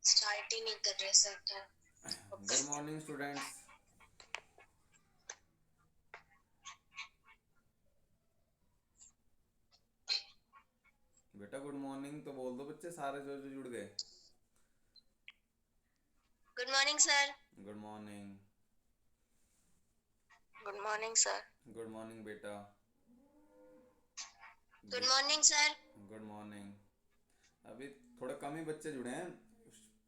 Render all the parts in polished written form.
Start ही नहीं कर रहे सर। Good morning students. बेटा गुड मॉर्निंग तो बोल दो बच्चे सारे जो जो जुड़ गए। Good morning sir. Good morning. Good morning sir. Good morning बेटा। Good morning sir. Good morning. अभी थोड़े कम ही बच्चे जुड़े हैं,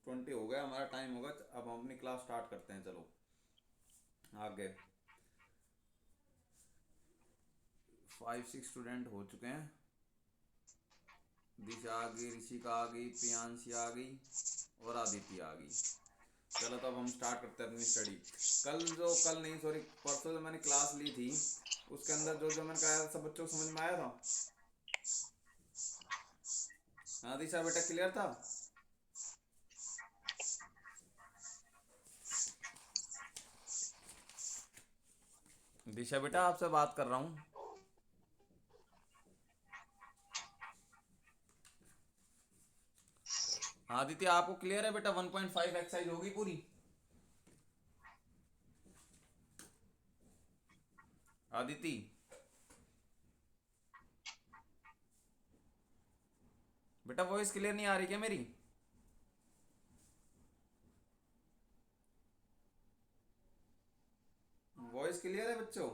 20 हो गया हमारा टाइम होगा। अब हम अपनी क्लास स्टार्ट करते हैं। चलो आगे 5-6 स्टूडेंट हो चुके हैं। दिशा आ गई, ऋषिका आ गई, प्रियांशी आ गई और आदित्य आ गई। चलो तो अब हम स्टार्ट करते हैं अपनी स्टडी। कल नहीं सॉरी परसों जो मैंने क्लास ली थी उसके अंदर जो जो मैंने कहा था सब बच्चों को समझ में आया था। हाँ दिशा बेटा क्लियर था। दिशा बेटा आपसे बात कर रहा हूँ। हाँ आदित्य आपको क्लियर है बेटा 1.5 एक्सरसाइज होगी पूरी। आदित्य बेटा वॉइस क्लियर नहीं आ रही क्या मेरी। वॉइस क्लियर है बच्चों।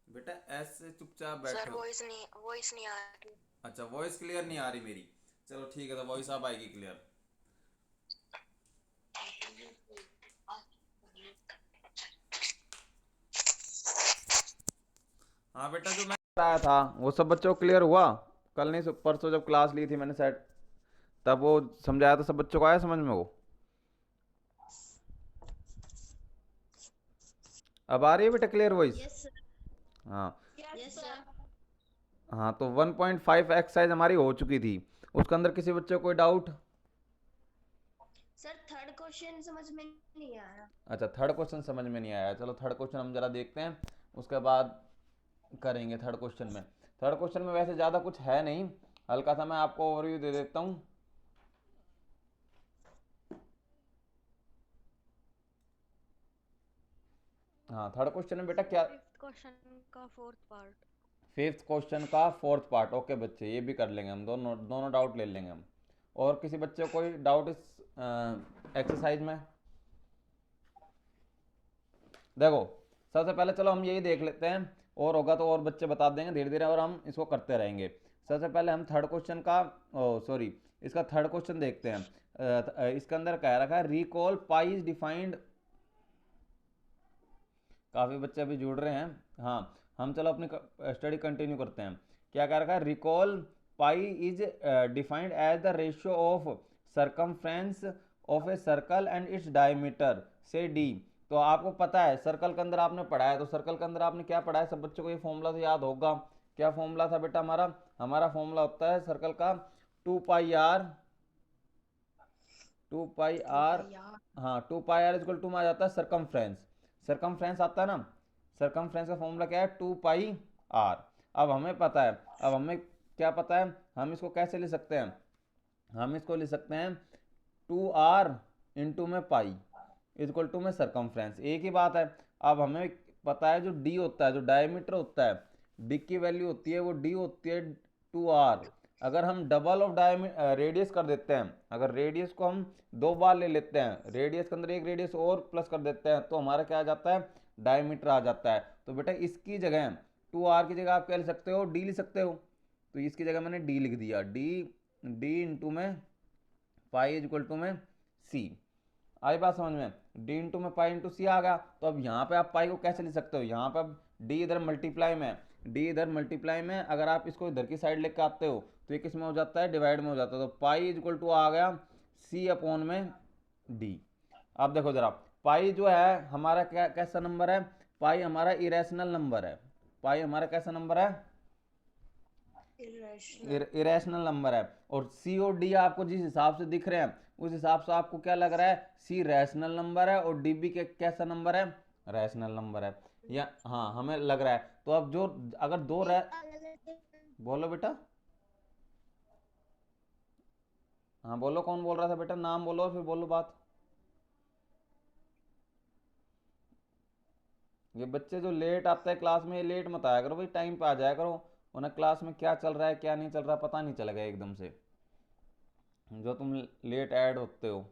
बेटा ऐसे चुपचाप सर बैठे हो। वॉइस नहीं आ रही। अच्छा वॉइस क्लियर नहीं आ रही मेरी। चलो ठीक है तो वॉइस अब आएगी क्लियर। हाँ बेटा जो मैं बताया था वो सब बच्चों को क्लियर हुआ। कल नहीं परसों जब क्लास ली थी मैंने सेट तब वो समझाया था सब बच्चों को आया समझ में वो। अब आ रही है बेटा क्लियर वॉइस। Yes sir. हाँ। Yes sir. हाँ तो 1.5 एक्सरसाइज हमारी हो चुकी थी। उसके अंदर किसी बच्चे को कोई डाउट। सर थर्ड क्वेश्चन समझ में नहीं आया। अच्छा थर्ड क्वेश्चन समझ में नहीं आया। चलो थर्ड क्वेश्चन हम जरा देखते हैं उसके बाद करेंगे थर्ड क्वेश्चन में। थर्ड क्वेश्चन में वैसे ज़्यादा कुछ है नहीं, हल्का सा मैं आपको ओवरव्यू दे देता हूँ। हाँ थर्ड क्वेश्चन में बेटा क्या। फिफ्थ क्वेश्चन का फोर्थ पार्ट। फिफ्थ क्वेश्चन का फोर्थ पार्ट। ओके बच्चे ये भी कर लेंगे हम, दोनों दोनों डाउट ले लेंगे हम। और किसी बच्चे को कोई डाउट इस एक्सरसाइज में। देखो सबसे पहले चलो हम यही देख लेते हैं, और होगा तो और बच्चे बता देंगे धीरे धीरे और हम इसको करते रहेंगे। सबसे पहले हम थर्ड क्वेश्चन का सॉरी इसका थर्ड क्वेश्चन देखते हैं। इसके अंदर कह रखा है रिकॉल पाई इज डिफाइंड। काफ़ी बच्चे अभी जुड़ रहे हैं। हाँ हम चलो अपनी स्टडी कंटिन्यू करते हैं। क्या कह रखा है recall pi is defined as the ratio of circumference of a circle and its diameter से डी। तो आपको पता है सर्कल के अंदर आपने पढ़ा है, तो सर्कल के अंदर आपने क्या पढ़ा है सब बच्चों को ये फॉर्मूला तो याद होगा। क्या फॉर्मूला था बेटा हमारा। हमारा फॉर्मूला होता है सर्कल का 2 पाई आर। 2 pi are. हाँ 2 पाई आर इक्वल टू में आ जाता है सरकमफ्रेंस। सरकमफ्रेंस आता है ना। सरकमफ्रेंस का फॉर्मूला क्या है 2 पाई आर। अब हमें पता है, अब हमें क्या पता है हम इसको कैसे ले सकते हैं। हम इसको ले सकते हैं 2 आर इंटू में पाई इक्वल टू में सरकमफ्रेंस, एक ही बात है। अब हमें पता है जो डी होता है जो डायमीटर होता है, डी की वैल्यू होती है वो डी होती है 2 आर। अगर हम डबल ऑफ रेडियस कर देते हैं, अगर रेडियस को हम 2 बार ले लेते हैं, रेडियस के अंदर एक रेडियस और प्लस कर देते हैं, तो हमारा क्या आ जाता है डायमीटर आ जाता है। तो बेटा इसकी जगह 2 आर की जगह आप क्या ले सकते हो डी ले सकते हो। तो इसकी जगह मैंने डी लिख दिया, डी डी इंटू में पाई इज इक्वल टू में सी। आई बात समझ में। डी इंटू में पाई इंटू सी आ गया। तो अब यहाँ पे आप पाई को कैसे लिख सकते हो, यहाँ पे अब डी इधर मल्टीप्लाई में, डी इधर मल्टीप्लाई में अगर आप इसको इधर की साइड लेके आते हो तो ये किस में हो जाता है डिवाइड में हो जाता है। तो पाई इज इक्वल टू आ गया सी अपॉन में डी। अब देखो जरा पाई जो है हमारा क्या कैसा नंबर है। पाई हमारा इरेशनल नंबर है। पाई हमारा कैसा नंबर है इरेशनल नंबर है। और सी और डी आपको जिस हिसाब से दिख रहे हैं उस हिसाब से आपको क्या लग रहा है सी रैशनल नंबर है और डी भी कैसा नंबर है रैशनल नंबर है। या हाँ हमें लग रहा है, तो अब जो अगर दो रे बोलो बेटा। हाँ बोलो, कौन बोल रहा था बेटा, नाम बोलो और फिर बोलो बात। ये बच्चे जो लेट आते हैं क्लास में, ये लेट मत आया करो भाई, टाइम पे आ जाया करो, वरना क्लास में क्या चल रहा है क्या नहीं चल रहा पता नहीं चलेगा एकदम से, जो तुम लेट ऐड होते हो।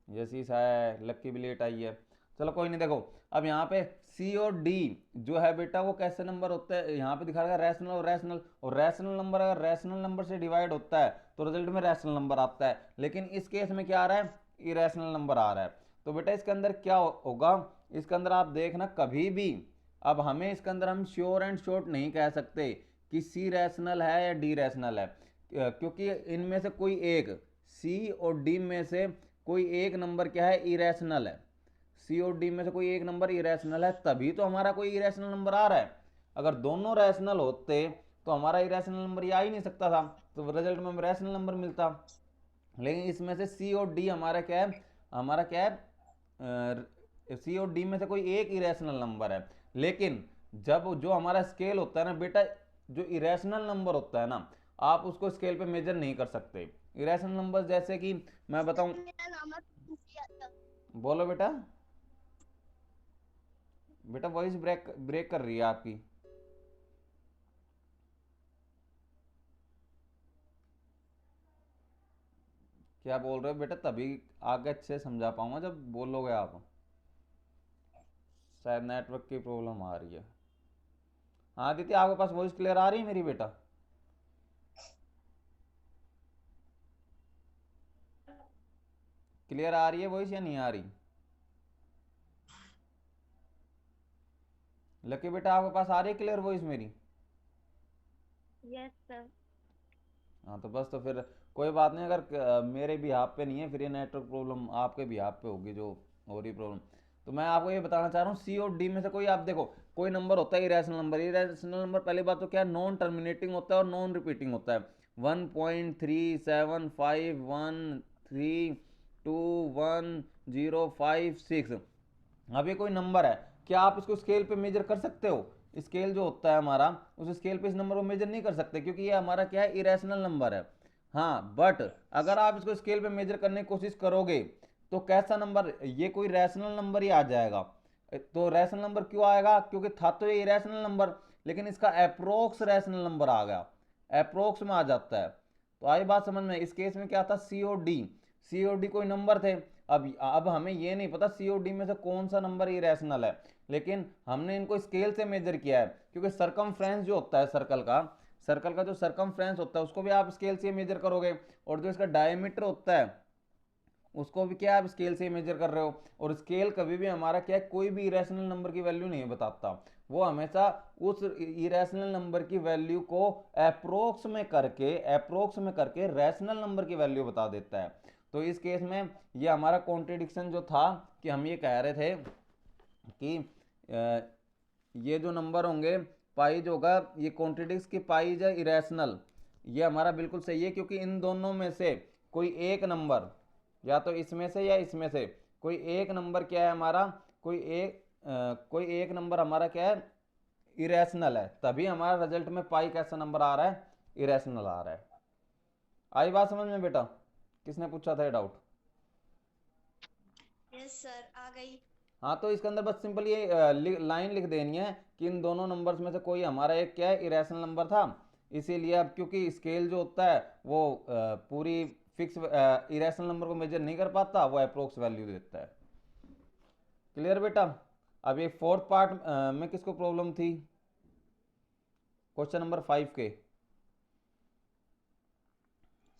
जैसी सा है, लक्की भी लेट आई है। चलो कोई नहीं, देखो अब यहाँ पे सी और डी जो है बेटा, वो कैसे नंबर होते हैं, यहाँ पे दिखा रहा है रैशनल और रैशनल, और रैशनल नंबर अगर रैशनल नंबर से डिवाइड होता है तो रिजल्ट में रैशनल नंबर आता है, लेकिन इस केस में क्या आ रहा है, इरेशनल नंबर आ रहा है। तो बेटा इसके अंदर क्या होगा, इसके अंदर आप देखना कभी भी, अब हमें इसके अंदर हम श्योर एंड शॉर्ट नहीं कह सकते कि सी रैशनल है या डी रैशनल है, क्योंकि इनमें से कोई एक, सी और डी में से कोई एक नंबर क्या है, इरेशनल है। सी और डी में से कोई एक नंबर इरेशनल है, तभी तो हमारा कोई इरेशनल नंबर आ रहा है। अगर दोनों रैशनल होते तो हमारा इरेशनल नंबर ये आ ही नहीं सकता था, तो रिजल्ट में हमें रैशनल नंबर मिलता। लेकिन इसमें से सी और डी हमारा क्या है, हमारा क्या है, सी और डी में से कोई एक इरेशनल नंबर है। लेकिन जब जो हमारा स्केल होता है ना बेटा, जो इरेशनल नंबर होता है ना, आप उसको स्केल पे मेजर नहीं कर सकते। इरेशनल नंबर जैसे कि मैं बताऊं, मेरा नाम है। बोलो बेटा। बेटा वॉइस ब्रेक ब्रेक कर रही है आपकी। क्या बोल रहे हो बेटा, तभी आगे अच्छे से समझा पाऊंगा जब बोलोगे आप। शायद नेटवर्क की प्रॉब्लम आ रही है। हाँ दीदी, आपके पास वॉइस क्लियर आ रही है मेरी बेटा? क्लियर आ रही है वॉइस या नहीं आ रही? लकी बेटा आपके पास आ रही है क्लियर वॉइस मेरी? Yes sir. हाँ तो बस, तो फिर कोई बात नहीं, अगर मेरे भी हाथ पे नहीं है, फिर ये नेटवर्क प्रॉब्लम आपके भी हाथ पे होगी जो हो रही प्रॉब्लम। तो मैं आपको ये बताना चाह रहा हूँ, सी और डी में से कोई, आप देखो कोई नंबर होता है इरेशनल नंबर, इरेशनल नंबर पहली बात तो क्या है, नॉन टर्मिनेटिंग होता है और नॉन रिपीटिंग होता है। 1.3751321056। अब ये कोई नंबर है, क्या आप इसको स्केल पे मेजर कर सकते हो? स्केल जो होता है हमारा, उस स्केल पे इस नंबर को मेजर नहीं कर सकते, क्योंकि ये हमारा क्या है, इरेशनल नंबर है। हाँ बट अगर आप इसको स्केल पे मेजर करने की कोशिश करोगे तो कैसा नंबर, ये कोई रैशनल नंबर ही आ जाएगा। तो रैशनल नंबर क्यों आएगा, क्योंकि था तो ये इरेशनल नंबर, लेकिन इसका अप्रोक्स रैशनल नंबर आ गया, अप्रोक्स में आ जाता है। तो आई बात समझ में, इस केस में क्या था, सी और डी, सी और डी कोई नंबर थे। अब हमें ये नहीं पता सी और डी में से कौन सा नंबर इरेशनल है, लेकिन हमने इनको स्केल से मेजर किया है, क्योंकि सरकमफ्रेंस जो होता है सर्कल का जो सरकमफ्रेंस होता है उसको भी आप स्केल से मेजर करोगे, और जो इसका डायमीटर होता है उसको भी क्या आप स्केल से मेजर कर रहे हो। और स्केल कभी भी हमारा क्या है, कोई भी इरेशनल नंबर की वैल्यू नहीं बताता, वो हमेशा उस इरेशनल नंबर की वैल्यू को अप्रोक्स में करके रैशनल नंबर की वैल्यू बता देता है। तो इस केस में ये हमारा कॉन्ट्रडिक्शन जो था, कि हम ये कह रहे थे कि ये जो नंबर होंगे, पाई जो होगा ये कॉन्ट्रडिक्स की पाई या इरेशनल, ये हमारा बिल्कुल सही है, क्योंकि इन दोनों में से कोई एक नंबर, या तो इसमें से या इसमें से कोई एक नंबर क्या है हमारा, कोई एक नंबर हमारा क्या है, इरेशनल है, तभी हमारा रिजल्ट में पाई कैसा नंबर आ रहा है, इरेशनल आ रहा है। आई बात समझ में बेटा? किसने पूछा था ये डाउट? यस सर, आ गई। हाँ तो इसके अंदर बस सिंपल ये लाइन लिख देनी है कि इन दोनों नंबर्स में से कोई हमारा एक क्या है, इरेशनल नंबर था। इसीलिए अब क्योंकि स्केल जो होता है वो पूरी फिक्स इरेशनल नंबर को मेजर नहीं कर पाता, वो अप्रोक्स वैल्यू देता है। क्लियर बेटा? अब ये फोर्थ पार्ट में किसको प्रॉब्लम थी, क्वेश्चन नंबर 5 के?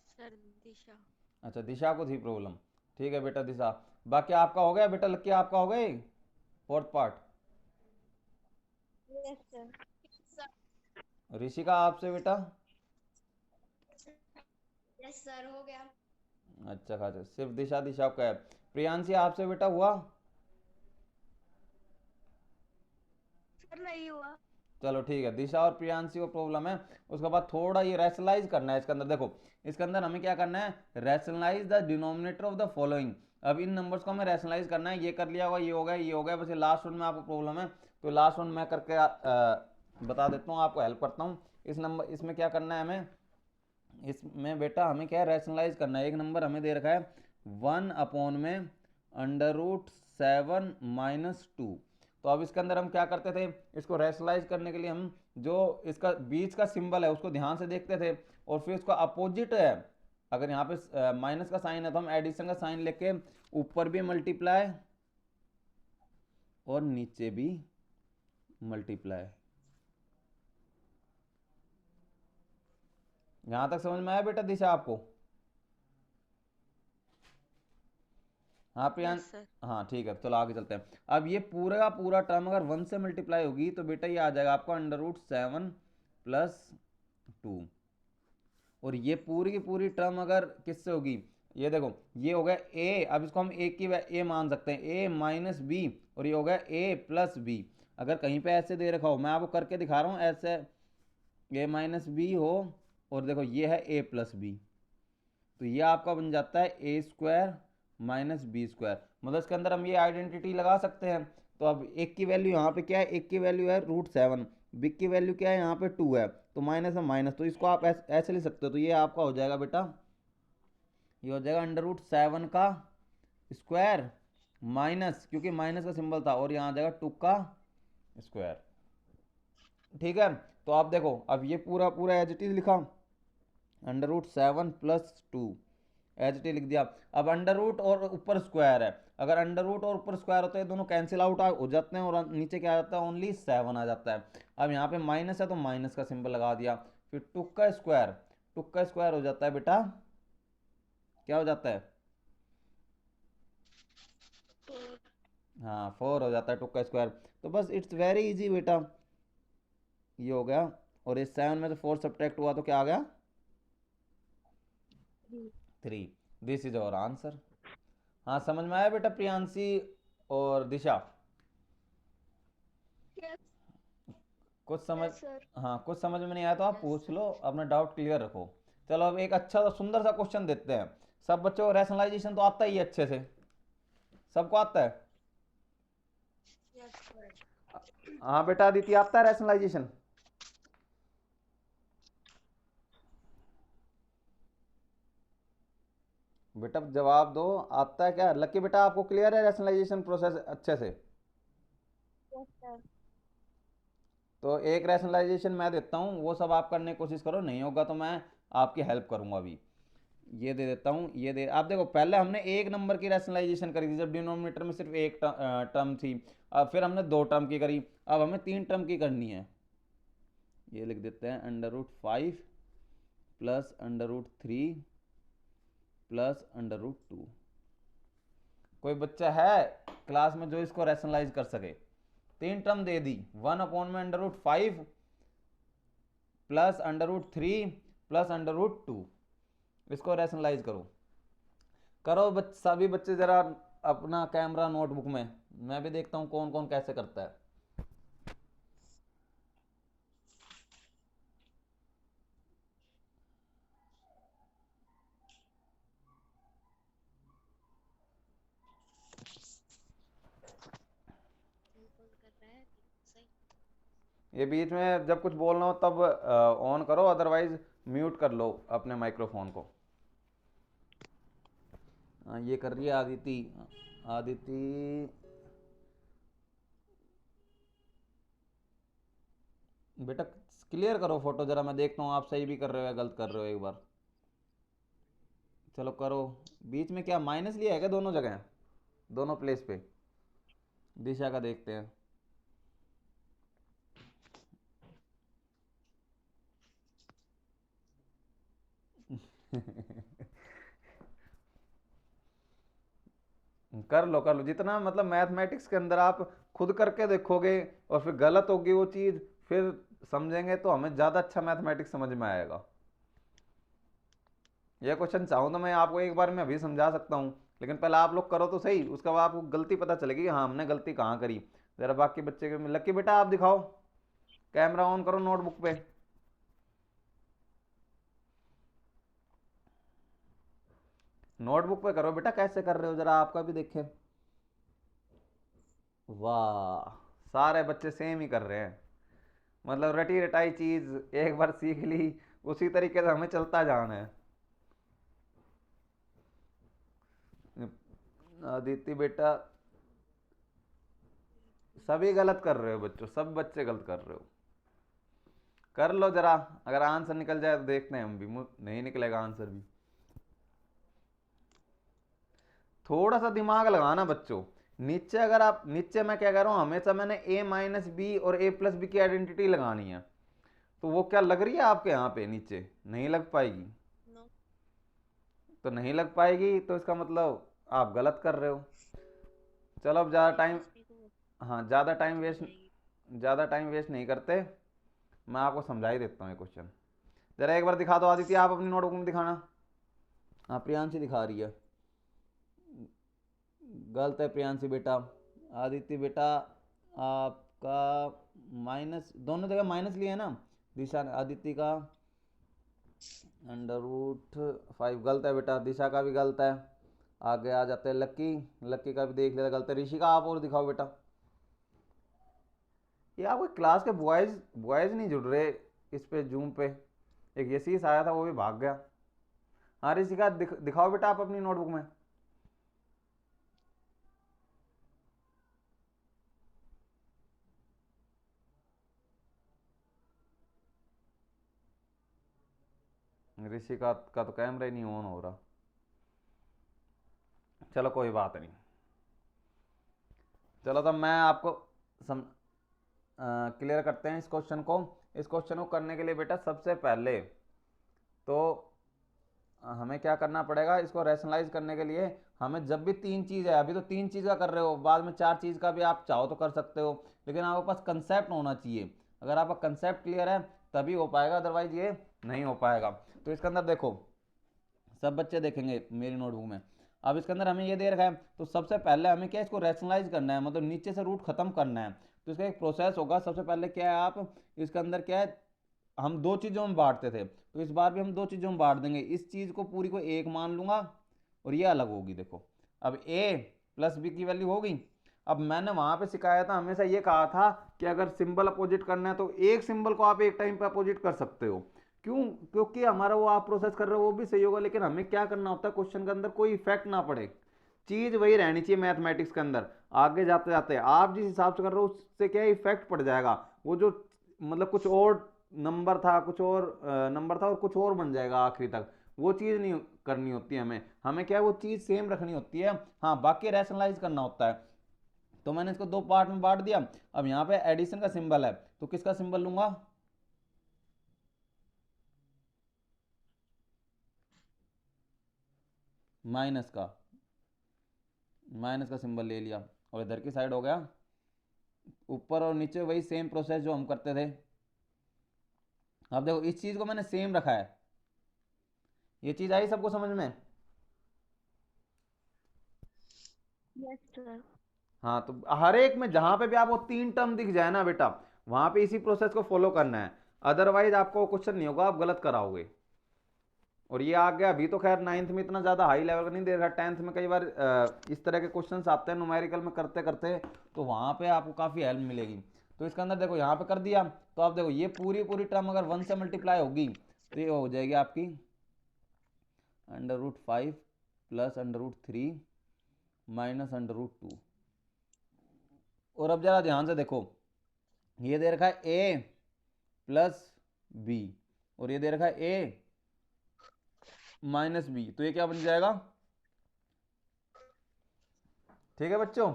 सर दिशा। अच्छा दिशा को थी प्रॉब्लम, ठीक है बेटा दिशा। बाकी आपका हो गया बेटा, लक्की आपका हो गया fourth part? Yes sir. Rishika आपसे बेटा? यस सर, हो गया। अच्छा खासा, सिर्फ दिशा दिशा का है। प्रियांशी आपसे बेटा हुआ? सर नहीं हुआ। चलो ठीक है, दिशा और प्रियांशी को प्रॉब्लम है। उसके बाद थोड़ा ये रैशनलाइज करना है इसके अंदर, देखो इसके अंदर हमें क्या करना है, rationalise the denominator of the following. अब इन नंबर्स को हमें रैशनलाइज करना है, ये कर लिया होगा, ये हो गया, ये हो गया, बस ये लास्ट वन में आपको प्रॉब्लम है। तो लास्ट वन मैं करके बता देता हूँ, आपको हेल्प करता हूँ। इस नंबर इसमें क्या करना है हमें, इसमें बेटा हमें क्या है, रैशनलाइज करना है। एक नंबर हमें दे रखा है 1 में √7 - 2। तो अब इसके अंदर हम क्या करते थे, इसको रैशनलाइज करने के लिए हम जो इसका बीच का सिंबल है उसको ध्यान से देखते थे, और फिर इसका अपोजिट है, अगर यहाँ पे माइनस का साइन है तो हम एडिशन का साइन लेके ऊपर भी मल्टीप्लाई और नीचे भी मल्टीप्लाई। यहां तक समझ में आया बेटा दिशा आपको? हाँ प्रियान, यस सर। हाँ ठीक है, चलो आगे चलते हैं। अब ये पूरा का पूरा टर्म अगर 1 से मल्टीप्लाई होगी तो बेटा ये आ जाएगा आपका √7 + 2। और ये पूरी की पूरी टर्म अगर किससे होगी, ये देखो ये हो गया a, अब इसको हम a मान सकते हैं, a - b, और ये हो गया a + b। अगर कहीं पे ऐसे दे रखा हो, मैं आपको करके दिखा रहा हूँ, ऐसे a - b हो और देखो ये है a + b, तो ये आपका बन जाता है a² - b²। मतलब इसके अंदर हम ये आइडेंटिटी लगा सकते हैं। तो अब एक की वैल्यू यहाँ पे क्या है, एक की वैल्यू है √7, बी की वैल्यू क्या है यहाँ पे 2 है, तो माइनस है माइनस, तो इसको आप ऐसे लिख सकते हो। तो ये आपका हो जाएगा बेटा, ये हो जाएगा √7 का स्क्वायर माइनस, क्योंकि माइनस का सिंबल था, और यहाँ आ जाएगा 2 का स्क्वायर। ठीक है, तो आप देखो अब ये पूरा पूरा एज इट इज लिखा, √7 + 2 एच टी लिख दिया। अब अंडर रूट और ऊपर स्क्वायर है, अगर अंडर रूट और ऊपर स्क्वायर होते हैं दोनों कैंसिल आउट हो जाते हैं, और नीचे क्या आ जाता है, ओनली 7 आ जाता है। अब यहाँ पे माइनस है तो माइनस का सिंबल लगा दिया, फिर 2 का स्क्वायर, 2 का स्क्वायर हो जाता है बेटा, क्या हो जाता है, हाँ 4 हो जाता है 2 का स्क्वायर। तो बस इट्स वेरी इजी बेटा, ये हो गया, और इस 7 में से 4 सब्ट्रैक्ट हुआ तो क्या आ गया, 3। This is our answer. हाँ समझ में आया बेटा प्रियांशी और दिशा? यस कुछ समझ, सर। हाँ कुछ समझ में नहीं आया तो आप यस पूछ सर। लो, अपना डाउट क्लियर रखो। चलो अब एक अच्छा सा सुंदर सा क्वेश्चन देते हैं। सब बच्चों को रैशनलाइजेशन तो आता ही है अच्छे से, सबको आता है? Yes sir. हाँ बेटा अदिति आता है रैशनलाइजेशन? बेटा जवाब दो, आता है क्या? लकी बेटा आपको क्लियर है रैशनलाइजेशन प्रोसेस अच्छे से? Yes sir. तो एक रैशनलाइजेशन मैं देता हूँ, वो सब आप करने की कोशिश करो, नहीं होगा तो मैं आपकी हेल्प करूंगा। अभी ये दे देता हूँ, ये दे, आप देखो पहले हमने एक नंबर की रैशनलाइजेशन करी थी जब डिनोमिनेटर में सिर्फ एक टर्म थी, अब फिर हमने 2 टर्म की करी, अब हमें 3 टर्म की करनी है। ये लिख देते हैं √5 + √3 + √2। कोई बच्चा है क्लास में जो इसको रैशनलाइज कर सके? 3 टर्म दे दी, 1 में √5 + √3 + √2, इसको रैशनलाइज करो। करो सभी बच्चे जरा अपना कैमरा नोटबुक में, मैं भी देखता हूँ कौन कौन कैसे करता है। कौन कर रहा है सही? ये बीच में जब कुछ बोलना हो तब ऑन करो, अदरवाइज म्यूट कर लो अपने माइक्रोफोन को। ये कर रही है आदिति, आदिति बेटा क्लियर करो फोटो जरा, मैं देखता हूँ आप सही भी कर रहे हो या गलत कर रहे हो एक बार। चलो करो। बीच में क्या माइनस लिया है क्या दोनों जगह, दोनों प्लेस पे? दिशा का देखते हैं। कर लो जितना, मतलब मैथमेटिक्स के अंदर आप खुद करके देखोगे और फिर गलत होगी वो चीज़, फिर समझेंगे तो हमें ज़्यादा अच्छा मैथमेटिक्स समझ में आएगा। ये क्वेश्चन चाहूँ तो मैं आपको एक बार में अभी समझा सकता हूँ, लेकिन पहले आप लोग करो तो सही, उसके बाद आपको गलती पता चलेगी कि हाँ हमने गलती कहाँ करी। जरा बाकी बच्चे के, लक्की बेटा आप दिखाओ, कैमरा ऑन करो नोटबुक पे। नोटबुक पे करो बेटा, कैसे कर रहे हो जरा आपका भी देखें। वाह सारे बच्चे सेम ही कर रहे हैं, मतलब रटी रटाई चीज एक बार सीख ली, उसी तरीके से हमें चलता जाना है। आदित्य बेटा सभी गलत कर रहे हो बच्चों, सब बच्चे गलत कर रहे हो। कर लो जरा, अगर आंसर निकल जाए तो देखते हैं हम भी, नहीं निकलेगा आंसर भी। थोड़ा सा दिमाग लगाना बच्चों। नीचे अगर आप, नीचे मैं क्या कह रहा हूं, हमेशा मैंने a माइनस बी और a प्लस बी की आइडेंटिटी लगानी है, तो वो क्या लग रही है आपके यहाँ पे नीचे? नहीं लग पाएगी। नो। तो नहीं लग पाएगी तो इसका मतलब आप गलत कर रहे हो। चलो अब ज़्यादा ए टाइम, प्लस बी को हाँ लग जाएगी। ज़्यादा टाइम वेस्ट नहीं करते, मैं आपको समझा ही देता हूँ ये क्वेश्चन। जरा एक बार दिखा दो आदित्य, आप अपनी नोटबुक में दिखाना। हाँ प्रियांशी दिखा रही है, गलत है प्रियांशी बेटा। आदित्य बेटा आपका माइनस, दोनों जगह माइनस लिया है ना, दिशा ने आदित्य का √5 गलत है बेटा, दिशा का भी गलत है। आगे आ जाते हैं लक्की, लक्की का भी देख लेते, गलत है। ऋषिका आप और दिखाओ बेटा। ये आपके क्लास के बॉयज बॉयज नहीं जुड़ रहे इस पे, जूम पे। एक यशीस आया था वो भी भाग गया। हाँ ऋषिका दिखाओ बेटा आप अपनी नोटबुक में। ऋषिका का तो कैमरा ही नहीं ऑन हो रहा। चलो कोई बात नहीं, चलो तो मैं आपको सम क्लियर करते हैं इस क्वेश्चन को। इस क्वेश्चन को करने के लिए बेटा सबसे पहले तो हमें क्या करना पड़ेगा, इसको रैशनलाइज करने के लिए हमें, जब भी तीन चीज़ है, अभी तो तीन चीज़ का कर रहे हो, बाद में चार चीज़ का भी आप चाहो तो कर सकते हो, लेकिन आपके पास कंसेप्ट होना चाहिए। अगर आपका कंसेप्ट क्लियर है तभी हो पाएगा, अदरवाइज ये नहीं हो पाएगा। तो इसके अंदर देखो, सब बच्चे देखेंगे मेरी नोटबुक में। अब इसके अंदर हमें ये दे रखा है, तो सबसे पहले हमें क्या, इसको रैशनलाइज करना है, मतलब नीचे से रूट खत्म करना है। तो इसका एक प्रोसेस होगा। सबसे पहले क्या है, आप इसके अंदर क्या है, हम दो चीज़ों में बांटते थे, तो इस बार भी हम दो चीज़ों में बांट देंगे। इस चीज़ को पूरी को एक मान लूंगा और ये अलग होगी। देखो अब a प्लस बी की वैल्यू होगी। अब मैंने वहां पे सिखाया था, हमेशा ये कहा था कि अगर सिंबल अपोजिट करना है तो एक सिंबल को आप एक टाइम पे अपोजिट कर सकते हो। क्यों? क्योंकि हमारा वो आप प्रोसेस कर रहे हो वो भी सही होगा, लेकिन हमें क्या करना होता है, क्वेश्चन के अंदर कोई इफेक्ट ना पड़े, चीज वही रहनी चाहिए मैथमेटिक्स के अंदर। आगे जाते जाते आप जिस हिसाब से कर रहे हो उससे क्या इफेक्ट पड़ जाएगा, वो जो मतलब कुछ और नंबर था, कुछ और नंबर था और कुछ और बन जाएगा आखिरी तक, वो चीज़ नहीं करनी होती है हमें। हमें क्या है, वो चीज़ सेम रखनी होती है। हाँ बाकी रैशनलाइज करना होता है। तो मैंने इसको दो पार्ट में बांट दिया। अब यहाँ पे एडिशन का सिंबल है, तो किसका सिंबल लूंगा, माइनस का, माइनस का सिंबल ले लिया। और इधर की साइड हो गया, ऊपर और नीचे वही सेम प्रोसेस जो हम करते थे। अब देखो इस चीज को मैंने सेम रखा है, ये चीज आई सबको समझ में? Yes sir. हाँ तो हर एक में जहां पे भी आपको तीन टर्म दिख जाए ना बेटा, वहां पे इसी प्रोसेस को फॉलो करना है, अदरवाइज आपको क्वेश्चन नहीं होगा, आप गलत कराओगे। और ये आ गया। अभी तो खैर नाइन्थ में इतना ज्यादा हाई लेवल का नहीं दे रखा, टेंथ में कई बार इस तरह के क्वेश्चंस आते हैं न्यूमेरिकल में करते करते, तो वहां पे आपको काफी हेल्प मिलेगी। तो इसके अंदर देखो यहाँ पे कर दिया, तो आप देखो ये पूरी पूरी टर्म अगर 1 से मल्टीप्लाई होगी तो ये हो जाएगी आपकी √5 प्लस √3 माइनस √2। और अब जरा ध्यान से देखो, ये दे रखा है a प्लस बी और ये दे रखा है a माइनस बी, तो ये क्या बन जाएगा? ठीक है बच्चों।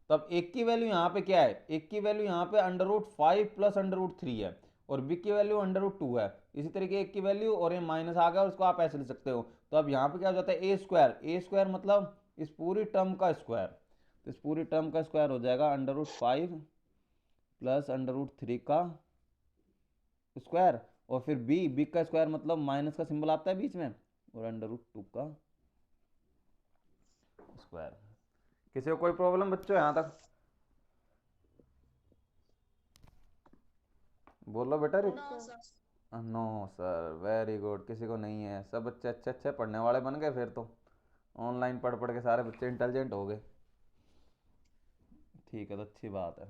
तो अब एक की वैल्यू यहाँ पे क्या है, एक की वैल्यू यहाँ पे √5 प्लस √3 है और बी की वैल्यू √2 है। इसी तरीके एक की वैल्यू और ये माइनस आ गया और उसको आप ऐसे लिख सकते हो। तो अब यहाँ पे क्या हो जाता है, ए स्क्वायर, ए स्क्वायर मतलब इस पूरी टर्म का स्क्वायर, तो इस पूरी टर्म का स्क्वायर हो जाएगा √5 प्लस √3 का स्क्वायर, और फिर बी, बी का स्क्वायर मतलब माइनस का सिंबल आता है बीच में, और √2 का स्क्वायर। किसी को कोई प्रॉब्लम बच्चों यहाँ तक? बोलो बेटा। Yes no sir. Sir. No sir, very good, किसी को नहीं है। सब बच्चे अच्छे अच्छे पढ़ने वाले बन गए फिर तो, ऑनलाइन पढ़ पढ़ के सारे बच्चे इंटेलिजेंट हो गए। ठीक है, तो अच्छी बात है।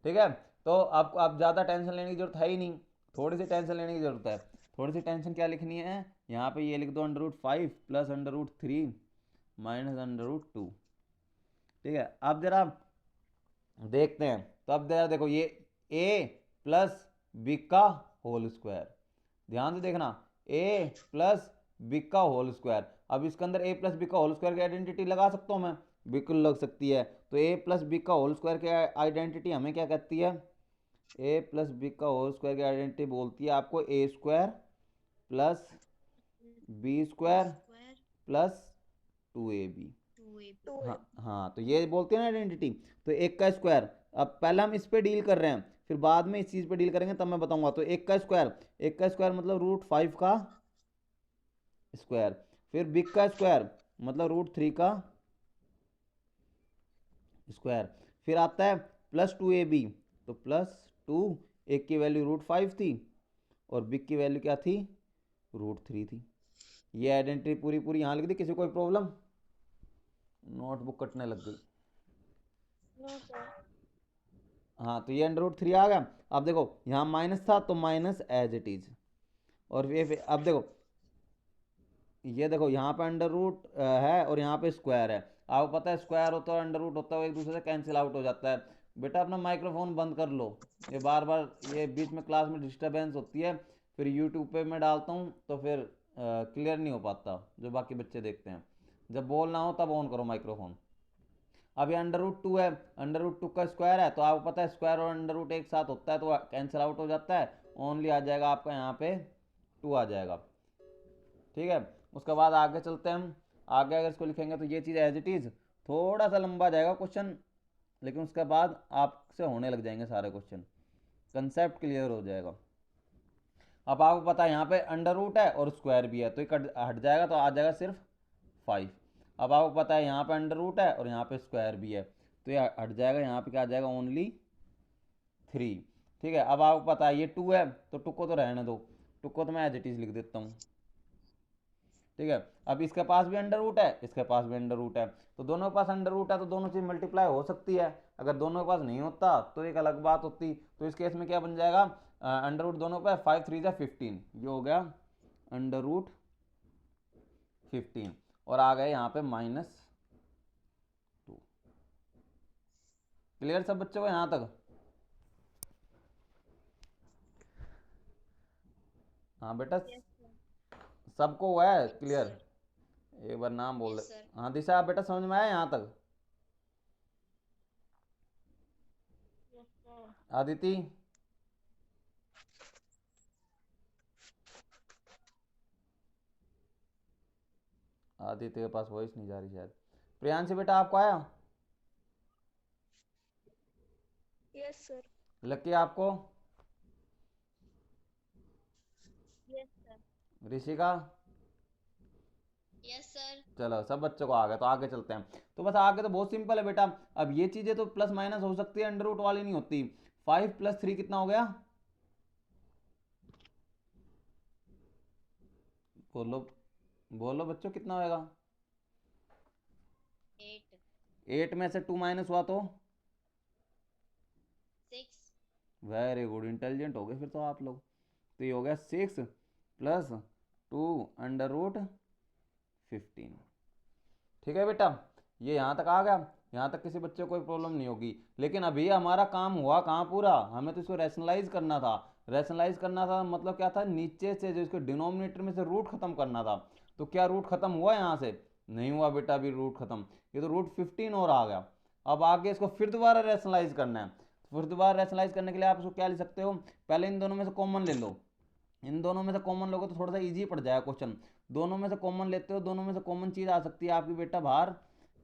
ठीक है, तो आपको आप ज़्यादा टेंशन लेने की जरूरत है ही नहीं, थोड़ी सी टेंशन लेने की जरूरत है। थोड़ी सी टेंशन क्या लिखनी है, यहाँ पे ये लिख दो √5 प्लस √3 माइनस √2। ठीक है, अब जरा देखते हैं, तो अब जरा देखो ये a प्लस बी का होल स्क्वायर, ध्यान से देखना, a प्लस बी का होल स्क्वायर। अब इसके अंदर a प्लस बी का होल स्क्वायर की आइडेंटिटी लगा सकता हूँ मैं, बिल्कुल लग सकती है। तो a प्लस बी का होल स्क्वायर की आइडेंटिटी हमें क्या कहती है, a प्लस बी का होल स्क्वायर की आइडेंटिटी बोलती है आपको a square plus B square square plus 2ab। 2ab। हाँ हाँ, तो ये बोलते हैं ना आइडेंटिटी। तो एक का स्क्वायर, अब पहले हम इस पे डील कर रहे हैं, फिर बाद में इस चीज़ पे डील करेंगे तब मैं बताऊंगा। तो एक का स्क्वायर, एक का स्क्वायर मतलब √5 का स्क्वायर, फिर बिग का स्क्वायर मतलब √3 का स्क्वायर, फिर आता है प्लस 2ab। तो +2, एक की वैल्यू √5 थी और बिग की वैल्यू क्या थी, √3 थी। ये आइडेंटिटी पूरी पूरी यहाँ लिख दी, किसी कोई प्रॉब्लम, नोटबुक कटने लग गई। No sir. हाँ, तो ये √3 आ गया। अब देखो यहाँ माइनस था तो माइनस एज इट इज, और ये अब देखो, ये देखो यहाँ पे अंडर रूट है और यहाँ पे स्क्वायर है। आपको पता है स्क्वायर होता है और अंडर रूट होता है, वो एक दूसरे से कैंसिल आउट हो जाता है। बेटा अपना माइक्रोफोन बंद कर लो, ये बार बार ये बीच में क्लास में डिस्टरबेंस होती है, फिर यूट्यूब पे मैं डालता हूँ तो फिर क्लियर नहीं हो पाता, जो बाकी बच्चे देखते हैं। जब बोलना हो तब ऑन करो माइक्रोफोन। अब ये √2 है, √2 का स्क्वायर है, तो आपको पता है स्क्वायर और अंडर रूट एक साथ होता है तो कैंसिल आउट हो जाता है, ओनली आ जाएगा आपका यहाँ पे 2 आ जाएगा। ठीक है, उसके बाद आगे चलते हैं हम, आगे अगर इसको लिखेंगे तो ये चीज़ एज इट इज़, थोड़ा सा लंबा जाएगा क्वेश्चन, लेकिन उसके बाद आपसे होने लग जाएंगे सारे क्वेश्चन, कंसेप्ट क्लियर हो जाएगा। अब आपको पता है यहाँ पे अंडर रूट है और स्क्वायर भी है, तो ये हट जाएगा तो आ जाएगा सिर्फ 5। अब आपको पता है यहाँ पे अंडर रूट है और यहाँ पे स्क्वायर भी है, तो ये हट जाएगा, यहाँ पे क्या आ जाएगा, ओनली 3। ठीक है, अब आपको पता है ये 2 है, तो 2 को तो रहने दो, 2 को तो मैं एज इट इज लिख देता हूँ। ठीक है, अब इसके पास भी अंडर रूट है, इसके पास भी अंडर रूट है, तो दोनों के पास अंडर रूट है तो दोनों चीज़ मल्टीप्लाई हो सकती है। अगर दोनों के पास नहीं होता तो एक अलग बात होती। तो इस केस में क्या बन जाएगा, अंडर रूट दोनों पे 5 3 15, ये हो गया √15, और आ गए यहाँ पे -2। क्लियर सब बच्चों को यहाँ तक? हाँ बेटा, यस सर। सबको हुआ है यस क्लियर? सर। एक बार नाम बोल यस दे। सर। हाँ दिशा, आप बेटा समझ में आया यहाँ तक? Yes sir. आदिति, आदित्य के पास वॉइस नहीं जा रही शायद। प्रियांशी बेटा आपको आया? Yes sir. लकी आपको? Yes sir. Rishika? Yes sir. चलो सब बच्चों को आ गया, तो आगे चलते हैं। तो बस आगे तो बहुत सिंपल है बेटा, अब ये चीजें तो प्लस माइनस हो सकती है, अंडर रूट वाली नहीं होती। 5 + 3 कितना हो गया, बोलो बोलो बच्चों, कितना होएगा? 8 8 में से 2 माइनस हुआ तो 6। वेरी गुड, इंटेलिजेंट हो गए फिर तो आप लोग। तो ये हो गया 6 + 2 √15। ठीक है बेटा, ये यहाँ तक आ गया, यहाँ तक किसी बच्चे को कोई प्रॉब्लम नहीं होगी। लेकिन अभी हमारा काम हुआ कहाँ पूरा, हमें तो इसको रैशनलाइज करना था। रैशनलाइज करना था मतलब क्या था, नीचे से जो इसके डिनोमिनेटर में से रूट खत्म करना था। तो क्या रूट खत्म हुआ यहाँ से? नहीं हुआ बेटा, अभी रूट खत्म, ये तो √15 और आ गया। अब आगे इसको फिर दोबारा रैशनलाइज करना है। फिर दोबारा रैशनलाइज करने के लिए आप इसको क्या लिख सकते हो, पहले इन दोनों में से कॉमन ले लो, इन दोनों में से कॉमन लोगे तो थोड़ा सा इजी पड़ जाएगा क्वेश्चन। दोनों में से कॉमन लेते हो, दोनों में से कॉमन चीज आ सकती है आपकी बेटा बाहर,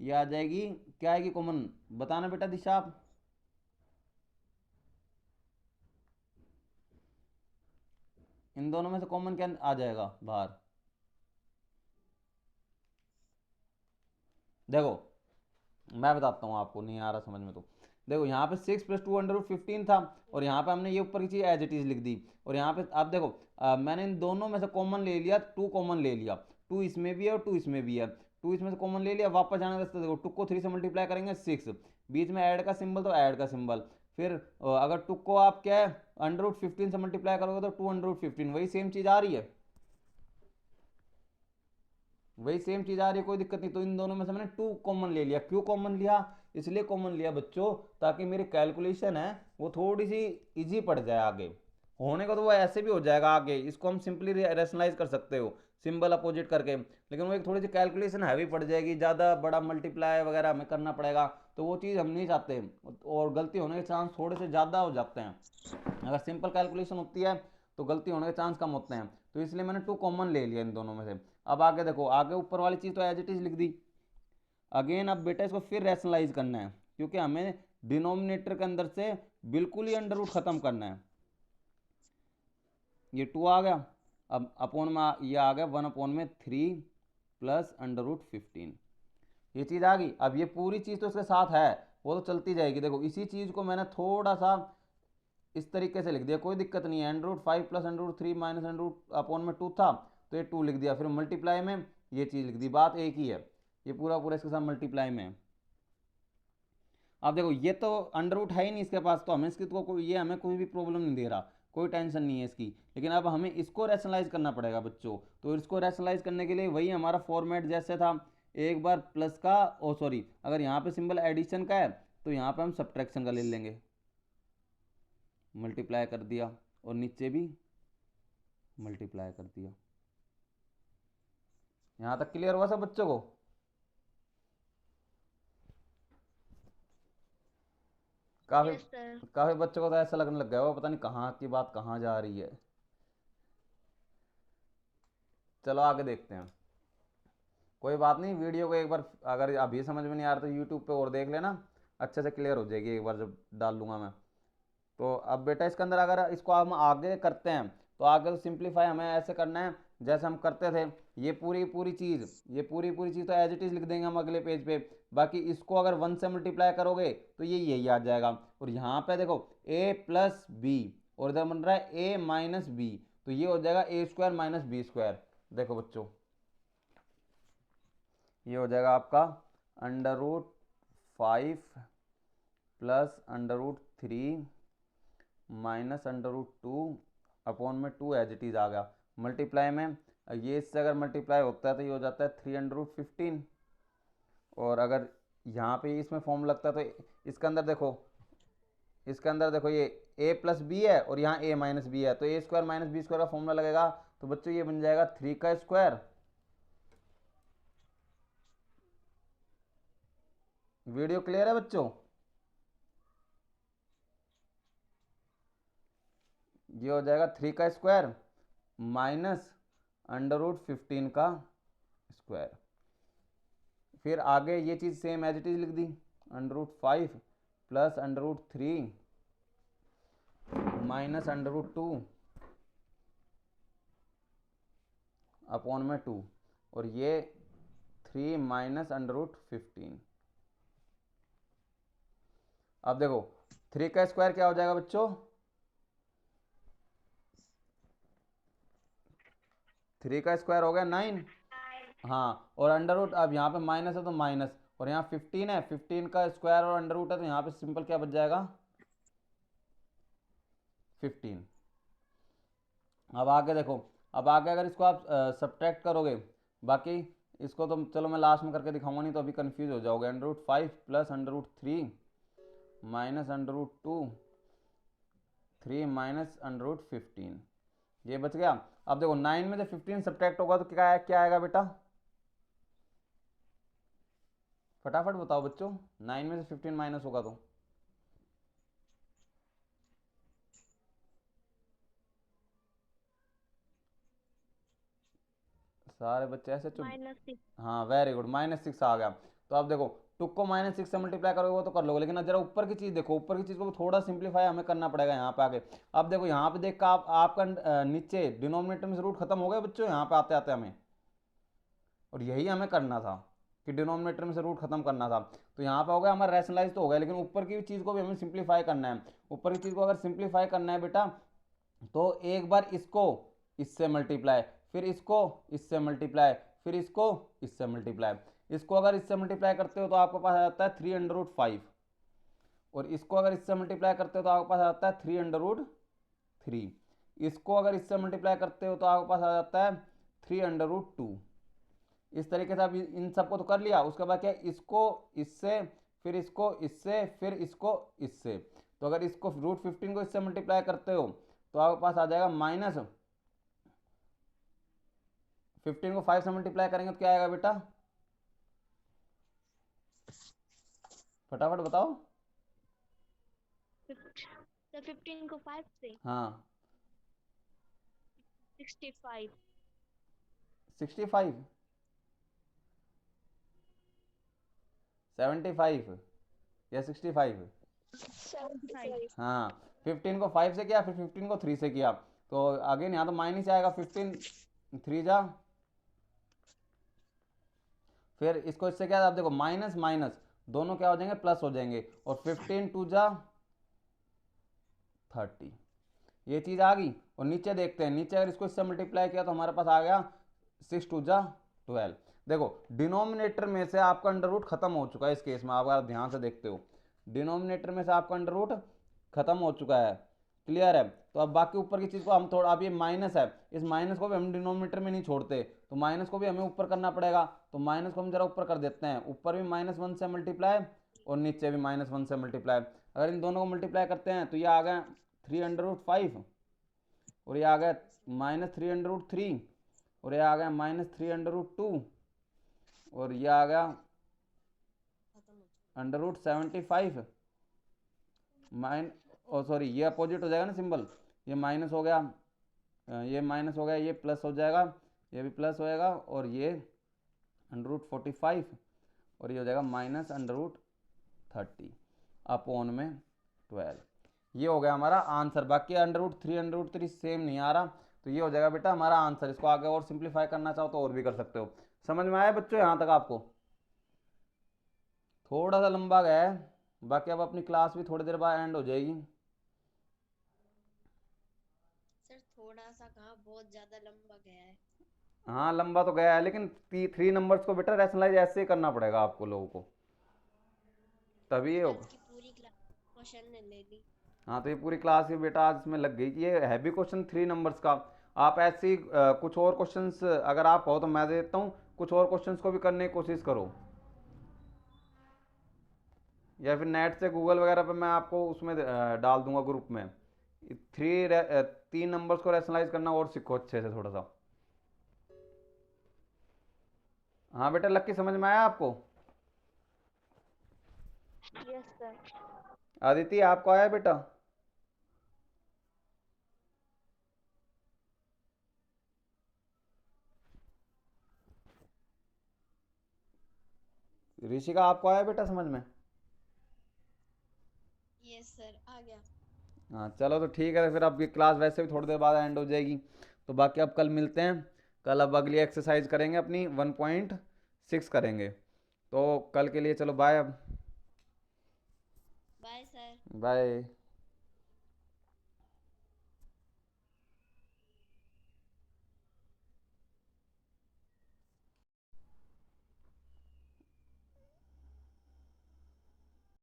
ये आ जाएगी, क्या आएगी कॉमन, बताना बेटा दिशा आप। इन दोनों में से कॉमन क्या आ जाएगा बाहर, देखो मैं बताता हूँ आपको, नहीं आ रहा समझ में तो देखो, यहाँ पे 6 + 2 √15 था, और यहाँ पे हमने ये ऊपर की चीज एज इट इज लिख दी, और यहाँ पे आप देखो मैंने इन दोनों में से कॉमन ले लिया, 2 कॉमन ले लिया, 2 इसमें भी है और 2 इसमें भी है, 2 इसमें से कॉमन ले लिया, वापस जाने का रास्ता देखो, 2 को 3 से मल्टीप्लाई करेंगे 6, बीच में ऐड का सिंबल तो ऐड का सिंबल, फिर अगर 2 को आप क्या है √15 से मल्टीप्लाई करोगे तो 215, वही सेम चीज आ रही है, वही सेम चीज आ रही है, कोई दिक्कत नहीं। तो इन दोनों में से मैंने 2 कॉमन ले लिया। क्यों कॉमन लिया? इसलिए कॉमन लिया बच्चों ताकि मेरी कैलकुलेशन है वो थोड़ी सी इजी पड़ जाए आगे। होने को तो वो ऐसे भी हो जाएगा आगे, इसको हम सिंपली रेशनलाइज कर सकते हो सिंबल अपोजिट करके, लेकिन वो एक थोड़ी सी कैलकुलेशन हैवी पड़ जाएगी, ज़्यादा बड़ा मल्टीप्लाई वगैरह हमें करना पड़ेगा, तो वो चीज़ हम नहीं चाहते और गलती होने के चांस थोड़े से ज़्यादा हो जाते हैं। अगर सिंपल कैलकुलेशन होती है तो गलती होने के चांस कम होते हैं, तो इसलिए मैंने 2 कॉमन ले लिया इन दोनों में से। अब आगे देखो, आगे ऊपर वाली चीज़ तो एज इट इज लिख दी। अगेन अब बेटा इसको फिर रैशनलाइज करना है, क्योंकि हमें डिनोमिनेटर के अंदर से बिल्कुल ही अंडर रूट खत्म करना है। ये 2 आ गया, अब अपॉन में ये आ गया 1/3 प्लस √15, ये चीज़ आ गई। अब ये पूरी चीज़ तो इसके साथ है, वो तो चलती जाएगी। देखो इसी चीज़ को मैंने थोड़ा सा इस तरीके से लिख दिया, कोई दिक्कत नहीं है। √5 प्लस √3 माइनस अपॉन में 2 था तो ये 2 लिख दिया, फिर मल्टीप्लाई में ये चीज़ लिख दी, बात एक ही है। ये पूरा पूरा इसके साथ मल्टीप्लाई में है। अब देखो ये तो √ है ही नहीं इसके पास, तो हमें इसकी तो ये हमें कोई भी प्रॉब्लम नहीं दे रहा, कोई टेंशन नहीं है इसकी। लेकिन अब हमें इसको रैशनलाइज करना पड़ेगा बच्चों। तो इसको रैशनलाइज करने के लिए वही हमारा फॉर्मेट जैसे था, एक बार प्लस का सॉरी अगर यहाँ पे सिंबल एडिशन का है तो यहाँ पे हम सब्ट्रैक्शन का ले लेंगे, मल्टीप्लाई कर दिया और नीचे भी मल्टीप्लाई कर दिया। यहाँ तक क्लियर हुआ सब बच्चों को? काफी Yes, sir. काफी बच्चों को तो ऐसा लगने लग गया वो पता नहीं कहाँ की बात कहाँ जा रही है। चलो आगे देखते हैं। कोई बात नहीं, वीडियो को एक बार अगर अभी समझ में नहीं आ रहा तो यूट्यूब पे और देख लेना, अच्छे से क्लियर हो जाएगी एक बार जब डाल लूँगा मैं। तो अब बेटा इसके अंदर अगर इसको हम आगे करते हैं तो आगे तो सिंप्लीफाई हमें ऐसे करना है जैसे हम करते थे। ये पूरी पूरी चीज़ तो एज इट इज़ लिख देंगे हम अगले पेज पे। बाकी इसको अगर 1 से मल्टीप्लाई करोगे तो ये यही आ जाएगा। और यहाँ पे देखो a प्लस बी और इधर बन रहा है a माइनस बी, तो ये हो जाएगा a² माइनस b²। देखो बच्चों ये हो जाएगा आपका √5 प्लस √3 माइनस √2 अपॉन में 2 एज इट इज आ गया। मल्टीप्लाई में ये इससे अगर मल्टीप्लाई होता है तो ये हो जाता है 3/15। और अगर यहाँ पे इसमें फॉर्म लगता है तो इसके अंदर देखो ये a प्लस बी है और यहाँ a माइनस बी है, तो a² माइनस b² का फॉर्मूला लगेगा। तो बच्चों ये बन जाएगा 3 का स्क्वायर। वीडियो क्लियर है बच्चों? ये हो जाएगा 3 का स्क्वायर माइनस √15 का स्क्वायर। फिर आगे ये चीज़ सेम एज इट इज लिख दी, √5 प्लस √3 माइनस √2 अपॉन में 2 और ये 3 माइनस √15। अब देखो 3 का स्क्वायर क्या हो जाएगा बच्चों? 3 का स्क्वायर हो गया 9। हाँ, और √ अब यहाँ पे माइनस है तो माइनस, और यहाँ 15 है, 15 का स्क्वायर और √ है तो यहाँ पे सिंपल क्या बच जाएगा 15। अब आगे देखो, अब आगे अगर इसको आप सब्ट्रैक्ट करोगे, बाकी इसको तो चलो मैं लास्ट में करके दिखाऊंगा, नहीं तो अभी कंफ्यूज हो जाओगे। √5 प्लस √3 माइनस √2 3 माइनस √15, ये बच गया। अब देखो 9 में से 15 सब्ट्रैक्ट होगा तो क्या आएगा बेटा? फटाफट बताओ बच्चों, 9 में से 15 माइनस होगा तो सारे बच्चे ऐसे चुप। -6. हाँ वेरी गुड, -6 आ गया। तो अब देखो 2 को -6 से मल्टीप्लाई करोगे वो तो कर लोगे, लेकिन अब जरा ऊपर की चीज़ देखो, ऊपर की चीज़ को थोड़ा सिंप्लीफाई हमें करना पड़ेगा यहाँ पे आगे। अब देखो यहाँ पे देख कर आपका नीचे डिनोमिनेटर में से रूट खत्म हो गया बच्चों यहाँ पे आते आते हमें, और यही हमें करना था कि डिनोमिनेटर में से रूट खत्म करना था। तो यहाँ पे हो गया हमारा रैशनलाइज तो हो गया, लेकिन ऊपर की चीज़ को भी हमें सिंप्लीफाई करना है। ऊपर की चीज़ को अगर सिंप्लीफाई करना है बेटा तो एक बार इसको इससे मल्टीप्लाई, फिर इसको इससे मल्टीप्लाई, फिर इसको इससे मल्टीप्लाई। इसको अगर इससे मल्टीप्लाई करते हो तो आपके पास आ जाता है 3/5, और इसको अगर इससे मल्टीप्लाई करते हो तो आपके पास आ जाता है 3√3। इसको अगर इससे मल्टीप्लाई करते हो तो आपके पास आ जाता है 3√2। इस तरीके से आप इन सबको तो कर लिया। उसके बाद क्या है, इसको इससे, फिर इसको इससे, फिर इसको इससे। तो अगर इसको √15 को इससे मल्टीप्लाई करते हो तो आपके पास आ जाएगा -15 को 5 से मल्टीप्लाई करेंगे तो क्या आएगा बेटा, फटाफट बताओ। सर 15 को 5 से हाँ 65। 65, 75 या 65? 75। हाँ 15 को 5 से किया, फिर 15 को 3 से किया, तो अगेन यहाँ तो माइनस आएगा। 15 3 जा, फिर इसको इससे क्या, आप देखो माइनस माइनस दोनों क्या हो जाएंगे, प्लस हो जाएंगे, और 15 2 जा 30, ये चीज आ गई। और नीचे देखते हैं, नीचे अगर इसको इससे मल्टीप्लाई किया तो हमारे पास आ गया 6 2 जा 12। देखो डिनोमिनेटर में से आपका अंडर रूट खत्म हो चुका है इस केस में, आप अगर ध्यान से देखते हो डिनोमिनेटर में से आपका अंडर रूट खत्म हो चुका है, क्लियर है। तो अब बाकी ऊपर की चीज को हम थोड़ा, अब ये माइनस है, इस माइनस को भी हम डिनोमिनेटर में नहीं छोड़ते, तो माइनस को भी हमें ऊपर करना पड़ेगा। तो माइनस को हम जरा ऊपर कर देते हैं, ऊपर भी -1 से मल्टीप्लाई और नीचे भी -1 से मल्टीप्लाई। अगर इन दोनों को मल्टीप्लाई करते हैं तो ये आ गया 3√5, और ये आ गया -3√3, और ये आ गया -3√2, और ये आ गया √75 सॉरी ये अपोजिट हो जाएगा ना सिंबल, ये माइनस हो गया, ये माइनस हो गया, ये प्लस हो जाएगा, ये भी प्लस होएगा, और ये √45, और ये हो जाएगा -√30 अपॉन में 12। ये हो गया हमारा आंसर। बाकी √3 √3 सेम नहीं आ रहा, तो ये हो जाएगा बेटा हमारा आंसर। इसको आगे और सिंप्लीफाई करना चाहो तो और भी कर सकते हो। समझ में आया बच्चों यहाँ तक आपको? थोड़ा सा लंबा गया है, बाकी अब अपनी क्लास भी थोड़ी देर बाद एंड हो जाएगी। सर थोड़ा सा कहाँ, बहुत ज्यादा लंबा गया है। हाँ लंबा तो गया है, लेकिन 3 नंबर्स को बेटा रैशनलाइज ऐसे ही करना पड़ेगा आपको लोगों को, तभी ये होगा। आज की पूरी क्लास क्वेश्चन ने ले ली। हाँ तो ये पूरी क्लास ही बेटा आज इसमें लग गई। ये हैवी क्वेश्चन 3 नंबर्स का। आप ऐसे ही कुछ और क्वेश्चंस अगर आप कहो तो मैं दे देता हूँ, कुछ और क्वेश्चंस को भी करने की कोशिश करो, या फिर नेट से गूगल वगैरह पे मैं आपको उसमें डाल दूंगा ग्रुप में। 3 नंबर्स को रैशनलाइज करना और सीखो अच्छे से थोड़ा सा। हाँ बेटा लक्की समझ में आया आपको? Yes sir. आदित्य आपको आया बेटा? ऋषिका आपको आया बेटा समझ में? यस सर आ गया। हाँ चलो तो ठीक है, तो फिर अब ये क्लास वैसे भी थोड़ी देर बाद एंड हो जाएगी, तो बाकी अब कल मिलते हैं। कल अब अगली एक्सरसाइज करेंगे अपनी 1.6 करेंगे। तो कल के लिए चलो बाय। अब बाय सर। बाय।